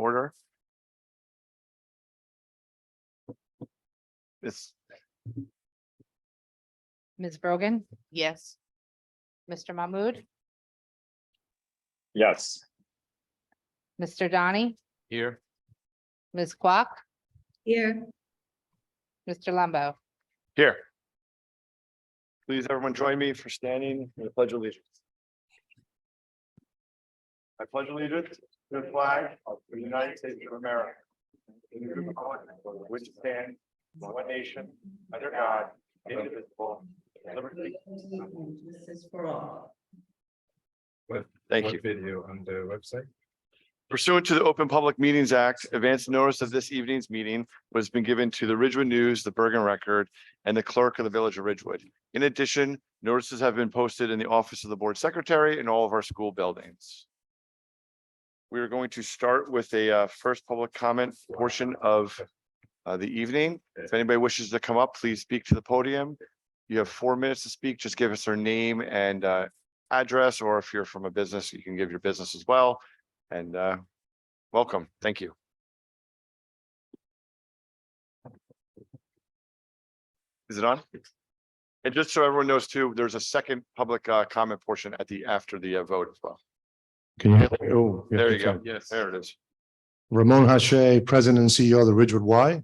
order. Ms. Brogan, Yes. Mr. Mahmood, Yes. Mr. Donnie, Here. Ms. Quack, Here. Mr. Lumbo. Here. Please, everyone join me for standing for the Pledge of Allegiance. I pledge allegiance to the flag of the United States of America, and to the republic for which it stands, one nation, under God, indivisible, with liberty. This is for all. Thank you. Video on the website. Pursuant to the Open Public Meetings Act, advance notice of this evening's meeting has been given to the Ridgewood News, the Bergen Record, and the clerk of the Village of Ridgewood. In addition, notices have been posted in the office of the board secretary in all of our school buildings. We are going to start with a first public comment portion of the evening. If anybody wishes to come up, please speak to the podium. You have 4 minutes to speak. Just give us your name and address, or if you're from a business, you can give your business as well. And welcome. Thank you. Is it on? And just so everyone knows too, there's a second public comment portion at the after the vote as well. Can you hear me? Oh, yeah, There you go. okay. Yes, there it is. Ramon Hache, President and CEO of the Ridgewood Y,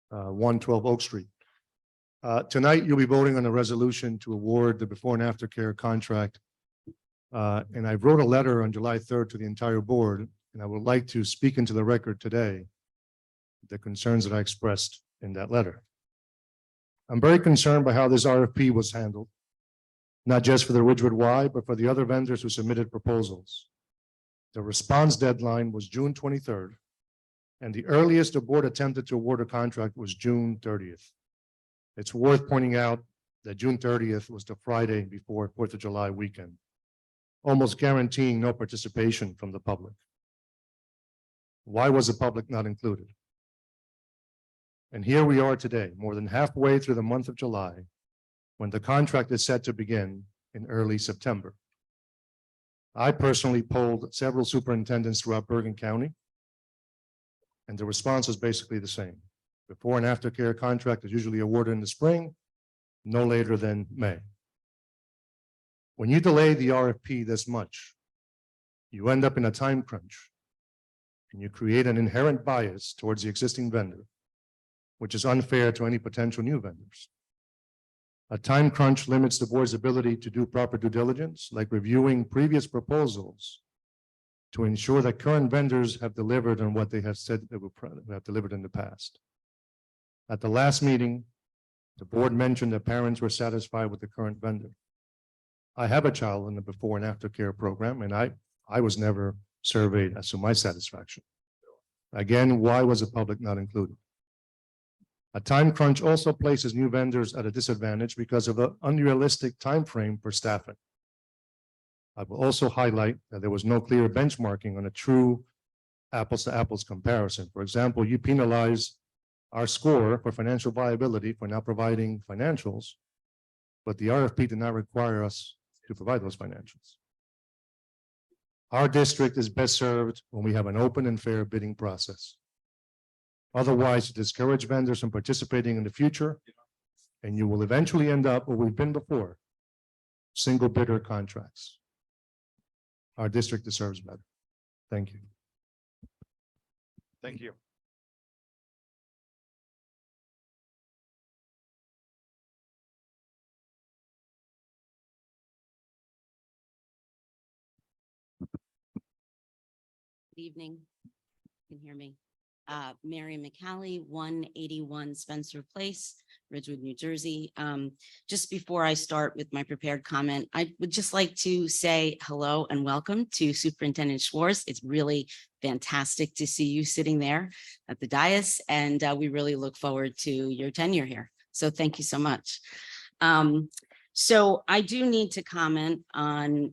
112 Oak Street. Tonight, you'll be voting on a resolution to award the before and after care contract. And I wrote a letter on July 3rd to the entire board, and I would like to speak into the record today the concerns that I expressed in that letter. I'm very concerned by how this RFP was handled, not just for the Ridgewood Y, but for the other vendors who submitted proposals. The response deadline was June 23rd, and the earliest the board attempted to award a contract was June 30th. It's worth pointing out that June 30th was the Friday before 4th of July weekend, almost guaranteeing no participation from the public. Why was the public not included? And here we are today, more than halfway through the month of July, when the contract is set to begin in early September. I personally polled several superintendents throughout Bergen County, and the response was basically the same. Before and after care contract is usually awarded in the spring, no later than May. When you delay the RFP this much, you end up in a time crunch, and you create an inherent bias towards the existing vendor, which is unfair to any potential new vendors. A time crunch limits the board's ability to do proper due diligence, like reviewing previous proposals to ensure that current vendors have delivered on what they have said they will have delivered in the past. At the last meeting, the board mentioned that parents were satisfied with the current vendor. I have a child in the before and after care program, and I was never surveyed as to my satisfaction. Again, why was the public not included? A time crunch also places new vendors at a disadvantage because of the unrealistic time frame for staffing. I will also highlight that there was no clear benchmarking on a true apples to apples comparison. For example, you penalize our score for financial viability for not providing financials, but the RFP did not require us to provide those financials. Our district is best served when we have an open and fair bidding process. Otherwise, you discourage vendors from participating in the future, and you will eventually end up where we've been before, single bidder contracts. Our district deserves better. Thank you. Thank you. Good evening. You can hear me. Mary McCallie, 181 Spencer Place, Ridgewood, New Jersey. Just before I start with my prepared comment, I would just like to say hello and welcome to Superintendent Schwartz. It's really fantastic to see you sitting there at the dais, and we really look forward to your tenure here. So thank you so much. So I do need to comment on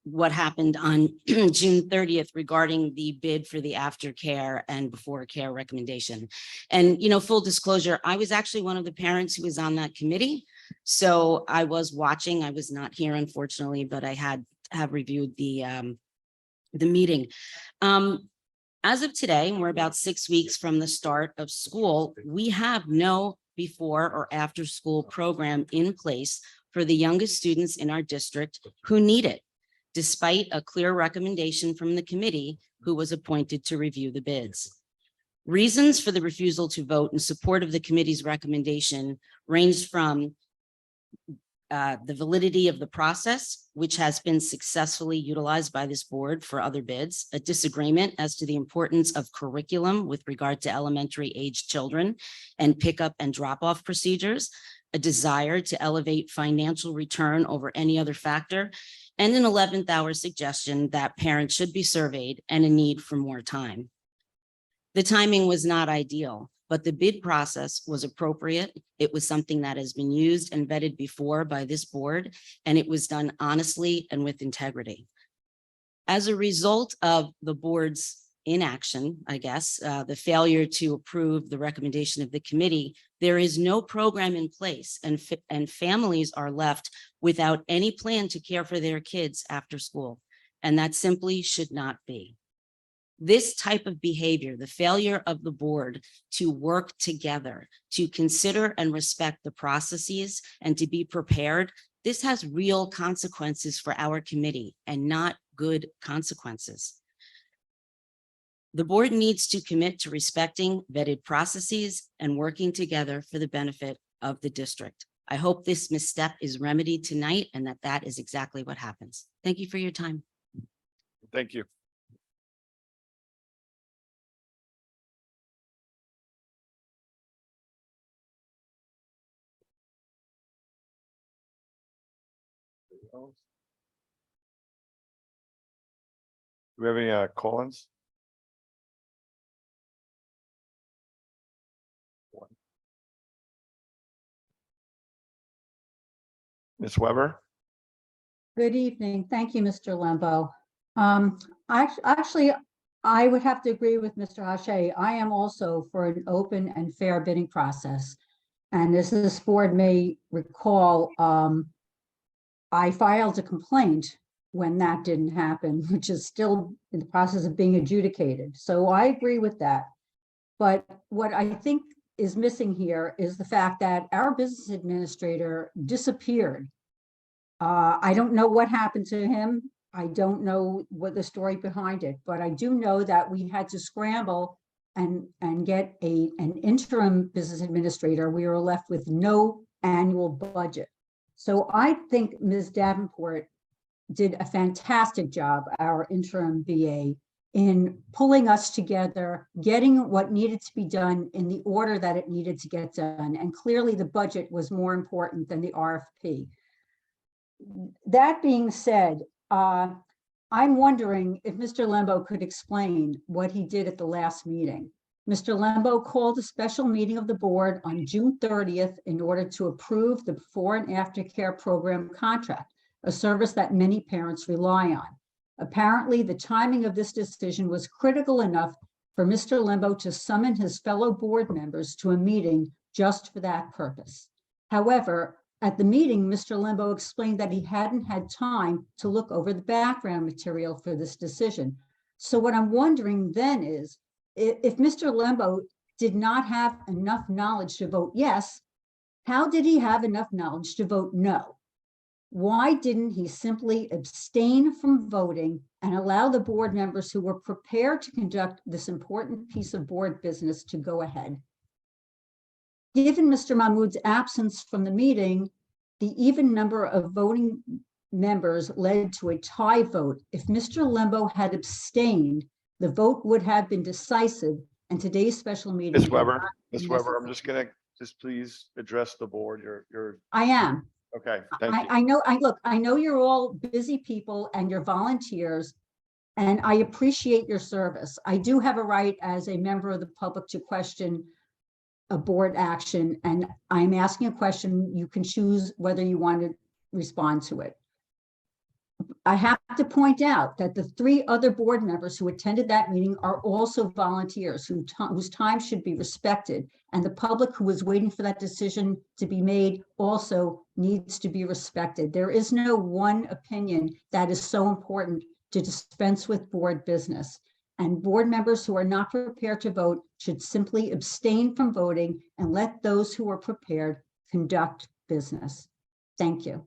what happened on June 30th regarding the bid for the aftercare and before care recommendation. And, you know, full disclosure, I was actually one of the parents who was on that committee. So I was watching. I was not here, unfortunately, but I have reviewed the the meeting. As of today, we're about 6 weeks from the start of school. We have no before or after school program in place for the youngest students in our district who need it, despite a clear recommendation from the committee who was appointed to review the bids. Reasons for the refusal to vote in support of the committee's recommendation ranged from the validity of the process, which has been successfully utilized by this board for other bids, a disagreement as to the importance of curriculum with regard to elementary age children and pickup and drop-off procedures, a desire to elevate financial return over any other factor, and an 11th hour suggestion that parents should be surveyed and a need for more time. The timing was not ideal, but the bid process was appropriate. It was something that has been used and vetted before by this board, and it was done honestly and with integrity. As a result of the board's inaction, I guess, the failure to approve the recommendation of the committee, there is no program in place, and families are left without any plan to care for their kids after school, and that simply should not be. This type of behavior, the failure of the board to work together, to consider and respect the processes and to be prepared, this has real consequences for our committee and not good consequences. The board needs to commit to respecting vetted processes and working together for the benefit of the district. I hope this misstep is remedied tonight and that is exactly what happens. Thank you for your time. Thank you. Do we have any call-ins? Ms. Weber? Good evening. Thank you, Mr. Lembo. Actually, I would have to agree with Mr. Hache. I am also for an open and fair bidding process. And as this board may recall, I filed a complaint when that didn't happen, which is still in the process of being adjudicated. So I agree with that. But what I think is missing here is the fact that our business administrator disappeared. I don't know what happened to him. I don't know what the story behind it, but I do know that we had to scramble and get an interim business administrator. We were left with no annual budget. So I think Ms. Davenport did a fantastic job, our interim BA, in pulling us together, getting what needed to be done in the order that it needed to get done. And clearly the budget was more important than the RFP. That being said, I'm wondering if Mr. Lembo could explain what he did at the last meeting. Mr. Lembo called a special meeting of the board on June 30th in order to approve the before and after care program contract, a service that many parents rely on. Apparently, the timing of this decision was critical enough for Mr. Lembo to summon his fellow board members to a meeting just for that purpose. However, at the meeting, Mr. Lembo explained that he hadn't had time to look over the background material for this decision. So what I'm wondering then is, if Mr. Lembo did not have enough knowledge to vote yes, how did he have enough knowledge to vote no? Why didn't he simply abstain from voting and allow the board members who were prepared to conduct this important piece of board business to go ahead? Given Mr. Mahmood's absence from the meeting, the even number of voting members led to a tie vote. If Mr. Lembo had abstained, the vote would have been decisive, and today's special meeting. Ms. Weber, I'm just gonna, please address the board. I am. Okay, thank you. I know you're all busy people and you're volunteers, and I appreciate your service. I do have a right as a member of the public to question a board action, and I'm asking a question. You can choose whether you want to respond to it. I have to point out that the 3 other board members who attended that meeting are also volunteers whose time should be respected, and the public who was waiting for that decision to be made also needs to be respected. There is no one opinion that is so important to dispense with board business. And board members who are not prepared to vote should simply abstain from voting and let those who are prepared conduct business. Thank you.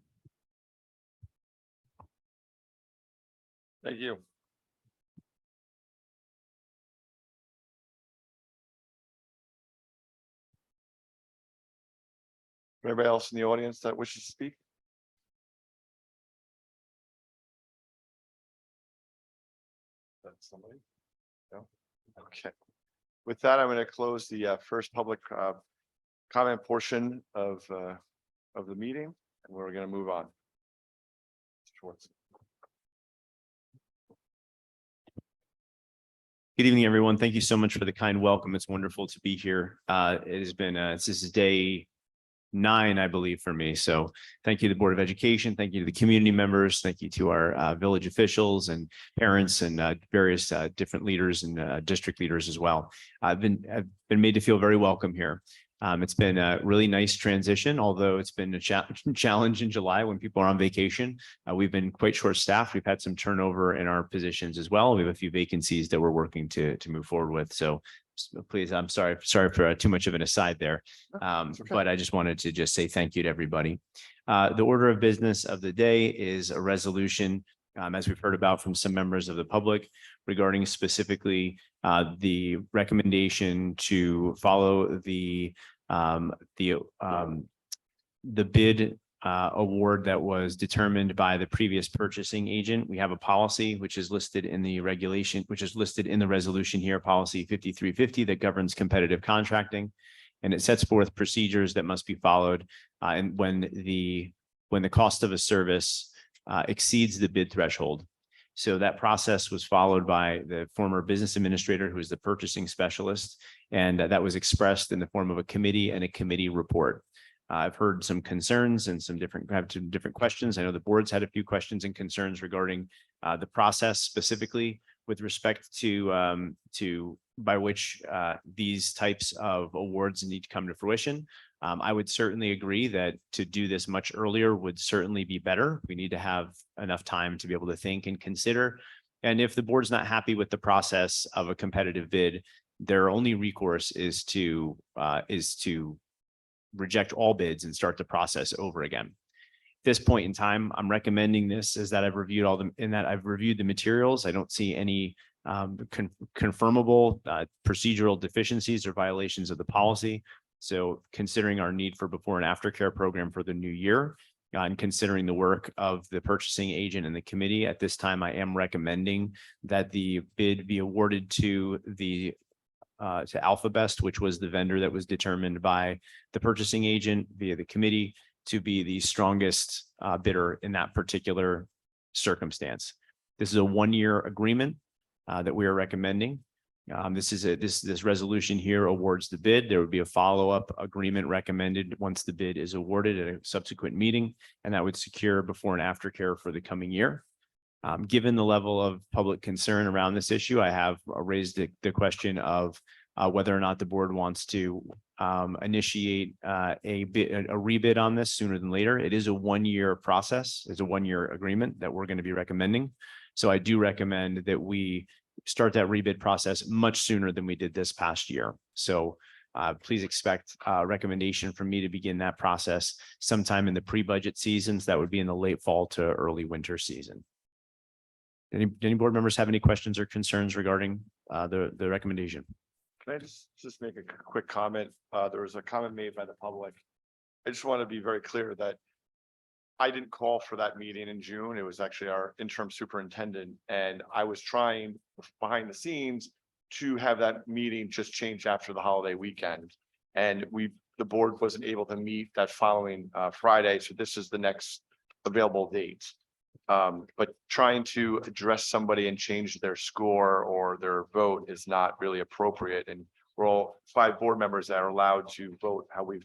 Thank you. Anybody else in the audience that wishes to speak? That's somebody? No? Okay. With that, I'm going to close the first public comment portion of the meeting, and we're going to move on. Schwartz. Good evening, everyone. Thank you so much for the kind welcome. It's wonderful to be here. It has been, this is day 9, I believe, for me. So thank you to the Board of Education. Thank you to the community members. Thank you to our village officials and parents and various different leaders and district leaders as well. I've been made to feel very welcome here. It's been a really nice transition, although it's been a challenge in July when people are on vacation. We've been quite short-staffed. We've had some turnover in our positions as well. We have a few vacancies that we're working to move forward with. So please, I'm sorry for too much of an aside there. But I just wanted to just say thank you to everybody. The order of business of the day is a resolution, as we've heard about from some members of the public, regarding specifically the recommendation to follow the bid award that was determined by the previous purchasing agent. We have a policy which is listed in the regulation, which is listed in the resolution here, policy 5350, that governs competitive contracting. And it sets forth procedures that must be followed and when the cost of a service exceeds the bid threshold. So that process was followed by the former business administrator, who is the purchasing specialist, and that was expressed in the form of a committee and a committee report. I've heard some concerns and some different questions. I know the board's had a few questions and concerns regarding the process, specifically with respect to by which these types of awards need to come to fruition. I would certainly agree that to do this much earlier would certainly be better. We need to have enough time to be able to think and consider. And if the board's not happy with the process of a competitive bid, their only recourse is to reject all bids and start the process over again. At this point in time, I'm recommending this is that I've reviewed I've reviewed the materials. I don't see any confirmable procedural deficiencies or violations of the policy. So considering our need for before and after care program for the new year, and considering the work of the purchasing agent and the committee, at this time, I am recommending that the bid be awarded to Alphabest, which was the vendor that was determined by the purchasing agent via the committee to be the strongest bidder in that particular circumstance. This is a 1-year agreement that we are recommending. This resolution here awards the bid. There would be a follow-up agreement recommended once the bid is awarded at a subsequent meeting, and that would secure before and after care for the coming year. Given the level of public concern around this issue, I have raised the question of whether or not the board wants to initiate a rebid on this sooner than later. It is a 1-year process. It's a 1-year agreement that we're going to be recommending. So I do recommend that we start that rebid process much sooner than we did this past year. So please expect a recommendation from me to begin that process sometime in the pre-budget seasons. That would be in the late fall to early winter season. Any board members have any questions or concerns regarding the recommendation? Can I just make a quick comment? There was a comment made by the public. I just want to be very clear that I didn't call for that meeting in June. It was actually our interim superintendent, and I was trying behind the scenes to have that meeting just change after the holiday weekend. And the board wasn't able to meet that following Friday. So this is the next available date. But trying to address somebody and change their score or their vote is not really appropriate. And we're all 5 board members that are allowed to vote how we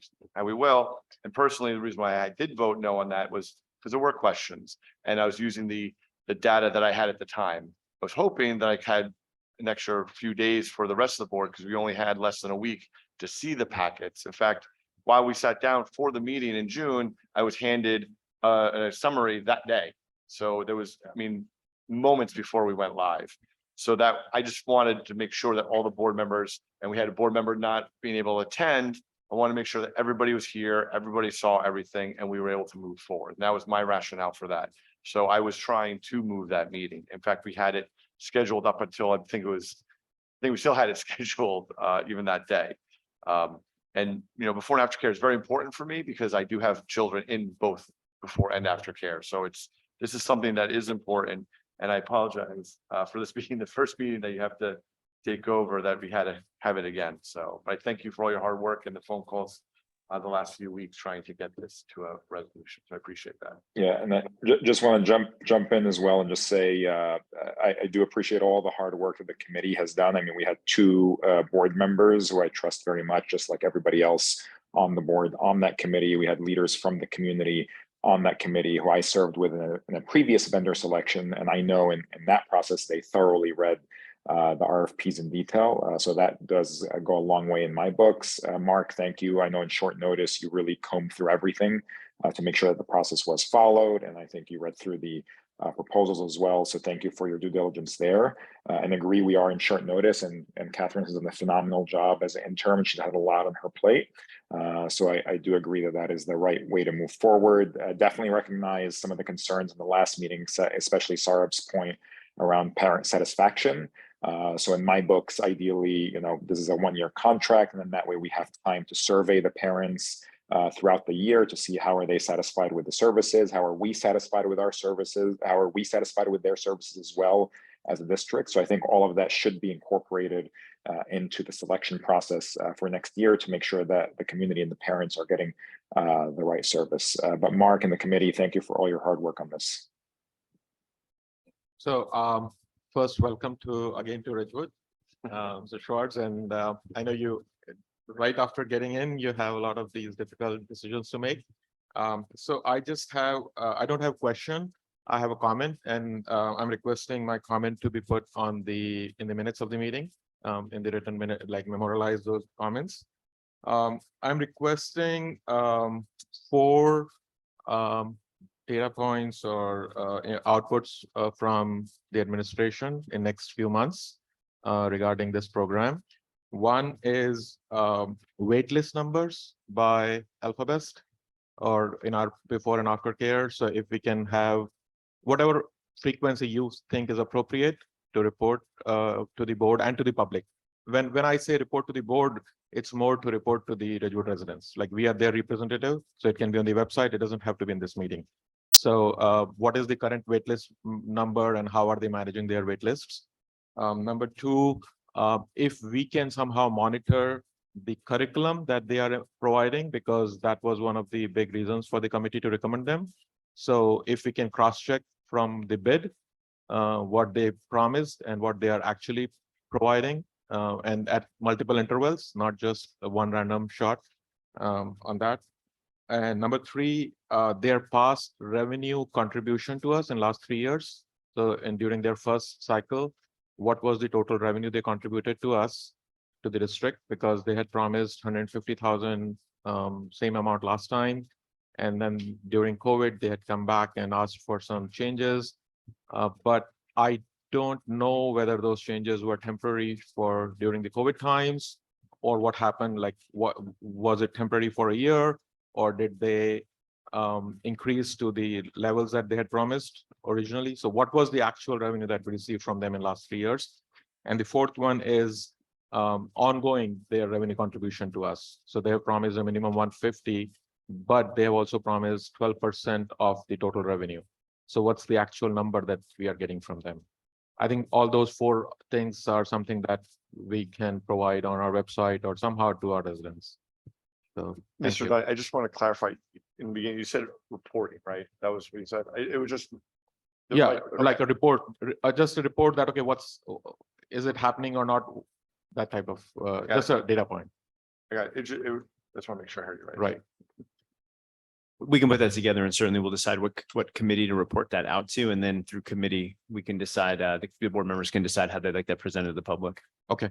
will. And personally, the reason why I did vote no on that was because there were questions, and I was using the data that I had at the time. I was hoping that I had an extra few days for the rest of the board because we only had less than a week to see the packets. In fact, while we sat down for the meeting in June, I was handed a summary that day. So there was, moments before we went live. So that I just wanted to make sure that all the board members, and we had a board member not being able to attend. I want to make sure that everybody was here, everybody saw everything, and we were able to move forward. And that was my rationale for that. So I was trying to move that meeting. In fact, we had it scheduled up until I think we still had it scheduled even that day. And before and after care is very important for me because I do have children in both before and after care. So this is something that is important. And I apologize for this being the first meeting that you have to take over, that we had to have it again. So I thank you for all your hard work and the phone calls the last few weeks trying to get this to a resolution. So I appreciate that. Yeah, and I just want to jump in as well and just say I do appreciate all the hard work that the committee has done. I mean, we had two board members who I trust very much, just like everybody else on the board on that committee. We had leaders from the community on that committee who I served with in a previous vendor selection, and I know in that process they thoroughly read the RFPs in detail. So that does go a long way in my books. Mark, thank you. I know in short notice, you really combed through everything to make sure that the process was followed. And I think you read through the proposals as well. So thank you for your due diligence there. And agree, we are in short notice, and Catherine has done a phenomenal job as an intern. She's had a lot on her plate. So I do agree that that is the right way to move forward. Definitely recognize some of the concerns in the last meeting, especially Sarab's point around parent satisfaction. So in my books, ideally, this is a one-year contract, and then that way we have time to survey the parents throughout the year to see how are they satisfied with the services, how are we satisfied with our services, how are we satisfied with their services as well as a district. So I think all of that should be incorporated into the selection process for next year to make sure that the community and the parents are getting the right service. But Mark and the committee, thank you for all your hard work on this. So first, welcome again to Ridgewood, Mr. Schwartz, and I know you, right after getting in, you have a lot of these difficult decisions to make. So I just have, I don't have a question, I have a comment, and I'm requesting my comment to be put in the minutes of the meeting, in the written minute, like memorialize those comments. I'm requesting 4 data points or outputs from the administration in next few months regarding this program. One is waitlist numbers by Alphabest or in our before and after care. So if we can have whatever frequency you think is appropriate to report to the board and to the public. When I say report to the board, it's more to report to the Ridgewood residents. Like we are their representative, so it can be on the website. It doesn't have to be in this meeting. So what is the current waitlist number and how are they managing their waitlists? Number 2, if we can somehow monitor the curriculum that they are providing, because that was one of the big reasons for the committee to recommend them. So if we can cross-check from the bid, what they promised and what they are actually providing, and at multiple intervals, not just one random shot on that. And number 3, their past revenue contribution to us in last 3 years. So, and during their first cycle, what was the total revenue they contributed to us, to the district, because they had promised 150,000, same amount last time. And then during COVID, they had come back and asked for some changes. But I don't know whether those changes were temporary for during the COVID times, or what happened, like what was it temporary for a year, or did they increase to the levels that they had promised originally? So what was the actual revenue that we received from them in last 3 years? And the fourth one is ongoing, their revenue contribution to us. So they have promised a minimum 150, but they have also promised 12% of the total revenue. So what's the actual number that we are getting from them? I think all those 4 things are something that we can provide on our website or somehow to our residents. So, Mr. Dunn, I just want to clarify, in the beginning, you said reporting, right? That was what you said. It was just. yeah, like a report, just a report that, okay, is it happening or not? That type of, just a data point. I got it. Just want to make sure I heard you right. Right. We can put that together and certainly we'll decide what committee to report that out to. And then through committee, we can decide, the board members can decide how they'd like that presented to the public. Okay.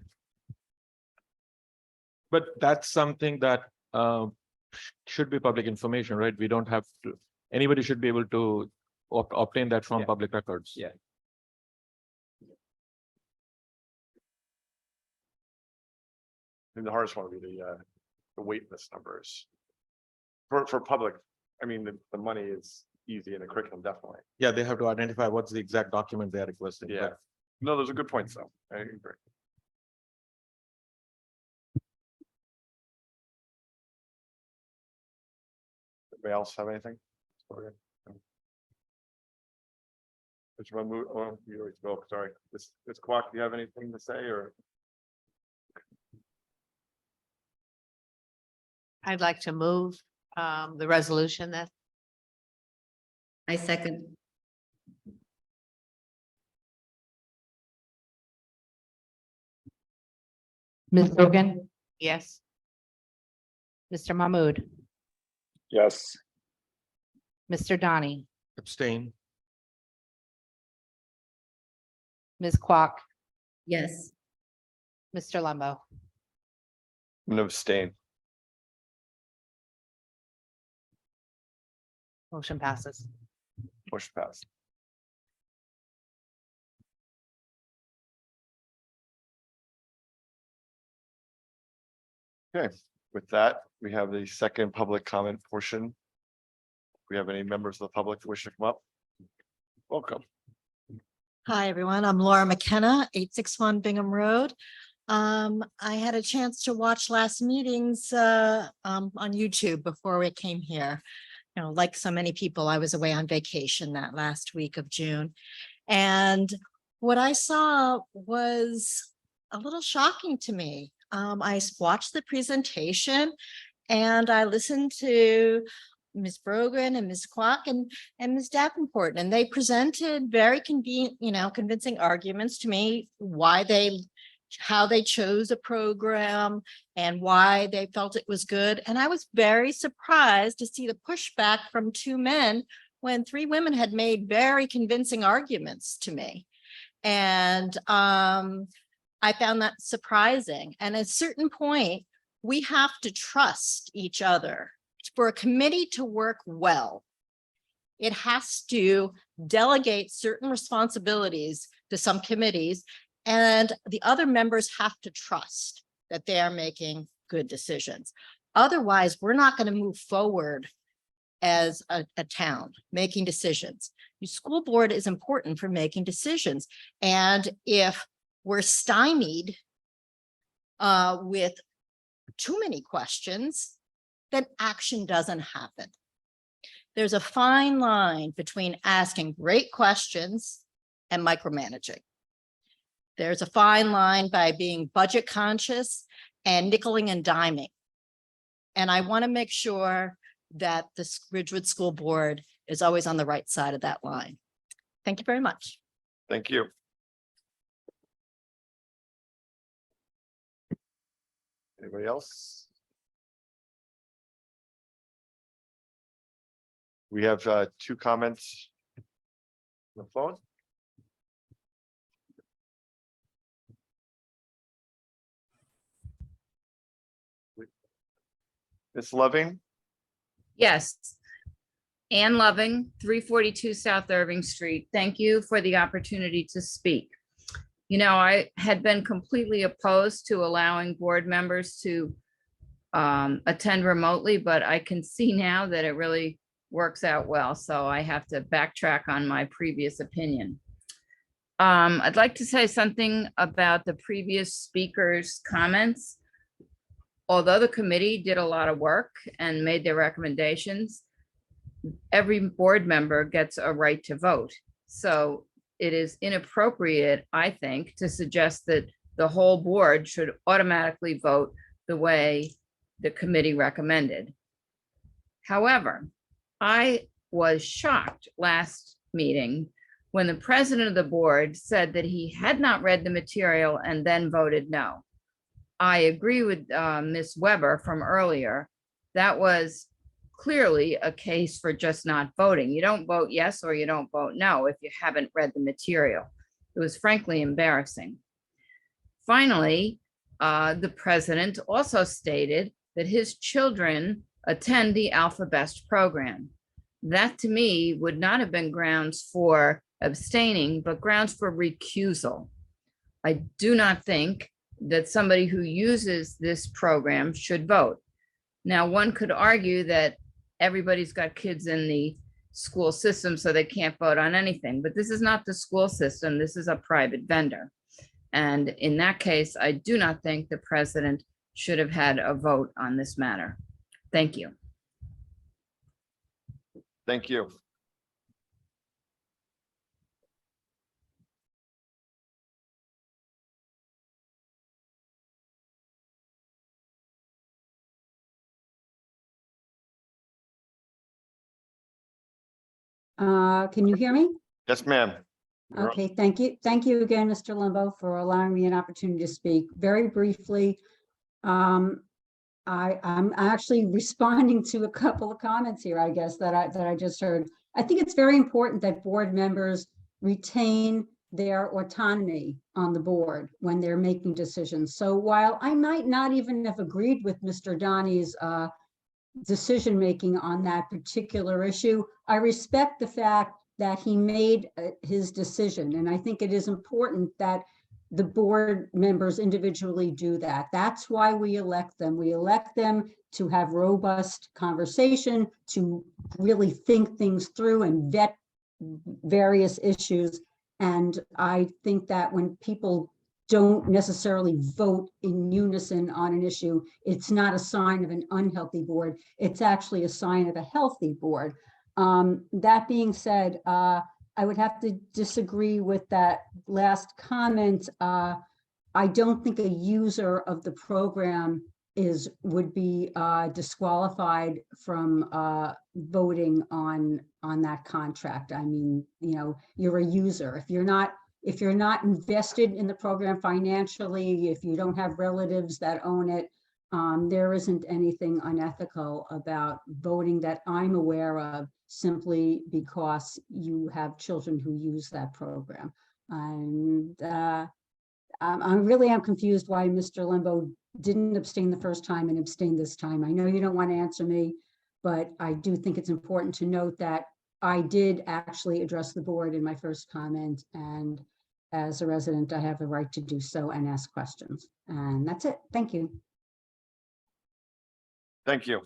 But that's something that should be public information, right? We don't have to, anybody should be able to obtain that from Yeah. public records. Yeah. And the hardest one would be the wait list numbers. For public, I mean, the money is easy in the curriculum, definitely. Yeah, they have to identify what's the exact document they are requesting. Yeah. but No, those are good points, though. I agree. Anybody else have anything? Mr. Mahmood, oh, you already spoke, sorry. Ms. Kwok, do you have anything to say, or? I'd like to move the resolution that. I second. Ms. Hogan? Yes. Mr. Mahmood, Yes. Mr. Donnie, Abstain. Ms. Kwok, Yes, Mr. Lumbo. I'm gonna abstain. Motion passes. Motion passed. Okay, with that, we have the second public comment portion. If we have any members of the public that wish to come up, welcome. Hi, everyone. I'm Laura McKenna, 861 Bingham Road. I had a chance to watch last meetings on YouTube before we came here. You know, like so many people, I was away on vacation that last week of June. And what I saw was a little shocking to me. I watched the presentation and I listened to Ms. Brogan and Ms. Kwok and Ms. Davenport, and they presented very convincing arguments to me how they chose a program and why they felt it was good. And I was very surprised to see the pushback from two men when three women had made very convincing arguments to me. And I found that surprising. And at a certain point, we have to trust each other. For a committee to work well, it has to delegate certain responsibilities to some committees, and the other members have to trust that they are making good decisions. Otherwise, we're not going to move forward as a town making decisions. The school board is important for making decisions. And if we're stymied with too many questions, then action doesn't happen. There's a fine line between asking great questions and micromanaging. There's a fine line by being budget conscious and nickeling and diming. And I want to make sure that the Ridgewood School Board is always on the right side of that line. Thank you very much. Thank you. Anybody else? We have two comments on the phone. Ms. Loving, Yes. Ann Loving, 342 South Irving Street. Thank you for the opportunity to speak. You know, I had been completely opposed to allowing board members to attend remotely, but I can see now that it really works out well. So I have to backtrack on my previous opinion. I'd like to say something about the previous speaker's comments. Although the committee did a lot of work and made their recommendations, every board member gets a right to vote. So it is inappropriate, I think, to suggest that the whole board should automatically vote the way the committee recommended. However, I was shocked last meeting when the president of the board said that he had not read the material and then voted no. I agree with Ms. Weber from earlier. That was clearly a case for just not voting. You don't vote yes or you don't vote no if you haven't read the material. It was frankly embarrassing. Finally, the president also stated that his children attend the Alpha Best program. That to me would not have been grounds for abstaining, but grounds for recusal. I do not think that somebody who uses this program should vote. Now, one could argue that everybody's got kids in the school system, so they can't vote on anything, but this is not the school system. This is a private vendor. And in that case, I do not think the president should have had a vote on this matter. Thank you. Thank you. Can you hear me? Yes, ma'am. You're up. Okay, thank you. Thank you again, Mr. Limbo, for allowing me an opportunity to speak. Very briefly, I'm actually responding to a couple of comments here, I guess, that I just heard. I think it's very important that board members retain their autonomy on the board when they're making decisions. So while I might not even have agreed with Mr. Donnie's decision-making on that particular issue, I respect the fact that he made his decision. And I think it is important that the board members individually do that. That's why we elect them. We elect them to have robust conversation, to really think things through and vet various issues. And I think that when people don't necessarily vote in unison on an issue, it's not a sign of an unhealthy board. It's actually a sign of a healthy board. That being said, I would have to disagree with that last comment. I don't think a user of the program would be disqualified from voting on that contract. I mean, you know, you're a user. If you're not invested in the program financially, if you don't have relatives that own it, there isn't anything unethical about voting that I'm aware of, simply because you have children who use that program. And I really am confused why Mr. Limbo didn't abstain the first time and abstain this time. I know you don't want to answer me, but I do think it's important to note that I did actually address the board in my first comment, and as a resident, I have the right to do so and ask questions. And that's it. Thank you. Thank you.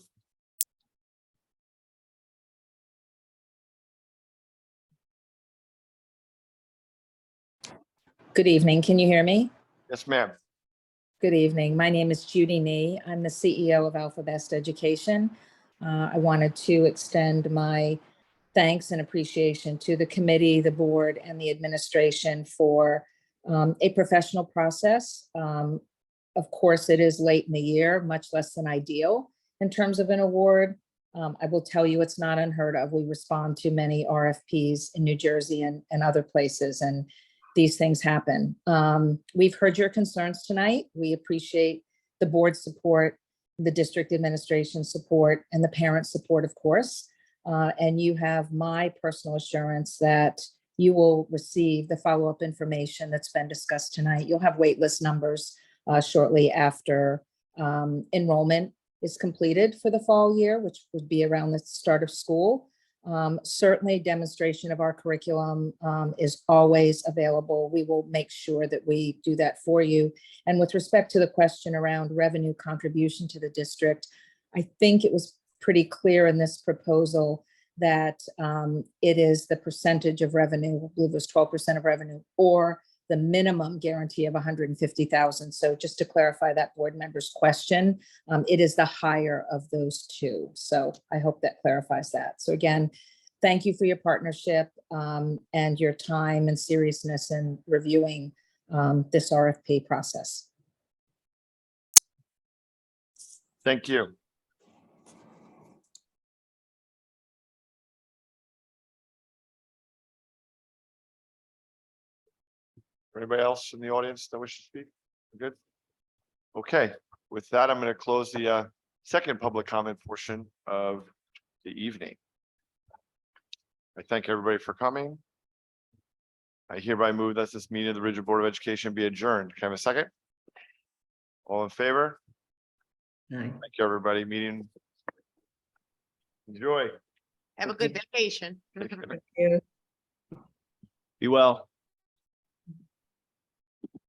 Good evening. Can you hear me? Yes, ma'am. Good evening. My name is Judy Nee. I'm the CEO of Alpha Best Education. I wanted to extend my thanks and appreciation to the committee, the board, and the administration for a professional process. Of course, it is late in the year, much less than ideal in terms of an award. I will tell you it's not unheard of. We respond to many RFPs in New Jersey and other places, and these things happen. We've heard your concerns tonight. We appreciate the board's support, the district administration support, and the parent support, of course. And you have my personal assurance that you will receive the follow-up information that's been discussed tonight. You'll have waitlist numbers shortly after enrollment is completed for the fall year, which would be around the start of school. Certainly demonstration of our curriculum is always available. We will make sure that we do that for you. And with respect to the question around revenue contribution to the district, I think it was pretty clear in this proposal that it is the percentage of revenue, I believe it was 12% of revenue, or the minimum guarantee of 150,000. So just to clarify that board member's question, it is the higher of those two. So I hope that clarifies that. So again, thank you for your partnership and your time and seriousness in reviewing this RFP process. Thank you. Anybody else in the audience that wishes to speak? Good. Okay, with that, I'm going to close the second public comment portion of the evening. I thank everybody for coming. I hereby move that this meeting of the Ridgewood Board of Education be adjourned. Can I have a second? All in favor? Aye. Thank you, everybody. Meeting. Enjoy. Have a good vacation. You. Be well.